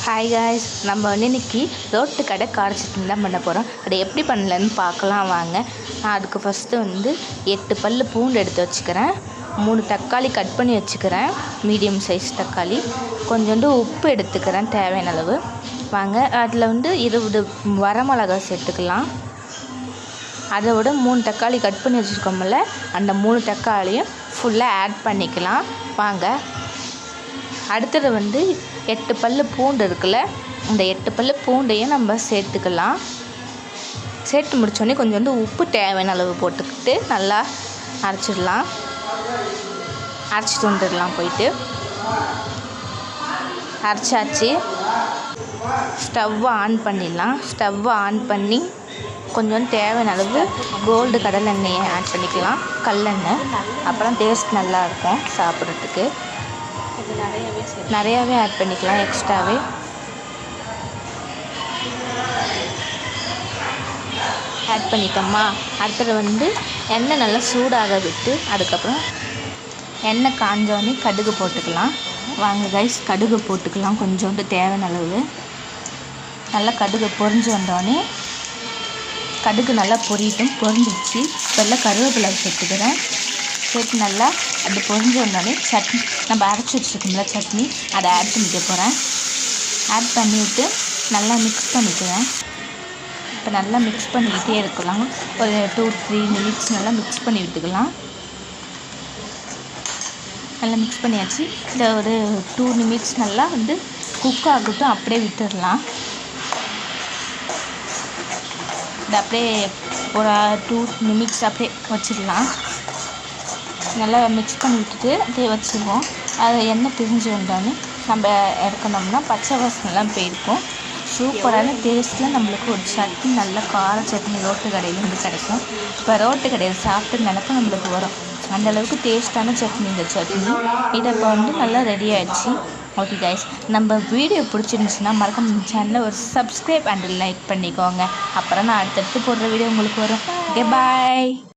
Hi guys, நம்ம வந்து இன்றைக்கி ரோட்டு கடை கார சட்னி தான் பண்ண போகிறோம். அதை எப்படி பண்ணலன்னு பார்க்கலாம் வாங்க. நான் அதுக்கு ஃபஸ்ட்டு வந்து 8 பல் பூண்டு எடுத்து வச்சுக்கிறேன். 3 தக்காளி கட் பண்ணி வச்சுக்கிறேன், மீடியம் சைஸ் தக்காளி. கொஞ்சோண்டு உப்பு எடுத்துக்கிறேன் தேவையான அளவு. வாங்க, அதில் வந்து 20 வரமிளகா சேர்த்துக்கலாம். அதை விட 3 தக்காளி கட் பண்ணி வச்சுருக்கோம்ல, அந்த 3 தக்காளியும் ஃபுல்லாக ஆட் பண்ணிக்கலாம். வாங்க, அடுத்தது வந்து 8 பல் பூண்டு இருக்குல்ல, இந்த 8 பல் பூண்டையும் நம்ம சேர்த்துக்கலாம். சேர்த்து முடித்தோடனே கொஞ்சோண்டு உப்பு தேவையான அளவு போட்டுக்கிட்டு நல்லா அரைச்சிடலாம். அரைச்சிட்டு வந்துடலாம். போயிட்டு அரைச்சாச்சு. ஸ்டவ்வை ஆன் பண்ணிடலாம். ஸ்டவ்வை ஆன் பண்ணி கொஞ்சோண்டு தேவையான அளவு கோல்டு கடலை எண்ணெயை ஆட் பண்ணிக்கலாம், கல்லெண்ணெய். அப்புறம் டேஸ்ட் நல்லாயிருக்கும் சாப்பிட்றதுக்கு. நிறையாவே ஆட் பண்ணிக்கலாம், எக்ஸ்ட்ராவே. ஆட் பண்ணிட்டோமா, அடுத்தது வந்து எண்ணெய் நல்லா சூடாக விட்டு அதுக்கப்புறம் எண்ணெய் காஞ்சோடனே கடுகு போட்டுக்கலாம். வாங்க கைஸ், கடுகு போட்டுக்கலாம் கொஞ்சோண்டு தேவையான அளவு. நல்லா கடுகு பொரிஞ்சு வந்தோடனே, கடுகு நல்லா பொரிஞ்சிச்சு. இப்போ கருவேப்பிலை சேர்த்துக்கிறேன். சேர்த்து நல்லா அது பொரிஞ்சு வந்தோடனே சட்னி நம்ம அரைச்சி வச்சுருக்கோம்ல சட்னி, அதை ஆட் பண்ணிக்க போகிறேன். ஆட் பண்ணிவிட்டு நல்லா மிக்ஸ் பண்ணிக்கிறேன். இப்போ நல்லா மிக்ஸ் பண்ணிக்கிட்டே இருக்கலாம். ஒரு 2-3 மினிட்ஸ் நல்லா மிக்ஸ் பண்ணி விட்டுக்கலாம். நல்லா மிக்ஸ் பண்ணியாச்சு. இந்த ஒரு 2 நிமிட்ஸ் நல்லா வந்து குக் ஆகட்டும், அப்படியே விட்டுடலாம். இது அப்படியே ஒரு 2 நிமிட்ஸ் அப்படியே வச்சிடலாம். நல்லா மிக்ஸ் பண்ணி விட்டுட்டு அப்படியே வச்சுருவோம். அது எண்ணெய் பிரிஞ்சு வந்தோடனே நம்ம இறக்கணும்னா பச்சை வாசனைலாம் போயிருக்கும். சூப்பரான டேஸ்ட்டில் நம்மளுக்கு ஒரு சட்னி, நல்ல கார சட்னி ரோட்டு கடையிலேருந்து கிடைக்கும். இப்போ ரோட்டு கடையில் சாப்பிட்டு நினைப்ப நம்மளுக்கு வரும். அந்தளவுக்கு டேஸ்ட்டான சட்னி இந்த சட்னி. இதை இப்போ வந்து நல்லா ரெடி ஆகிடுச்சு. ஓகே கைஸ், நம்ம வீடியோ பிடிச்சிருந்துச்சுன்னா மறக்காம நம்ம சேனலை ஒரு சப்ஸ்கிரைப் அண்ட் லைக் பண்ணிக்கோங்க. அப்புறம் நான் அடுத்தடுத்து போடுற வீடியோ உங்களுக்கு வரும். ஓகே, பாய்.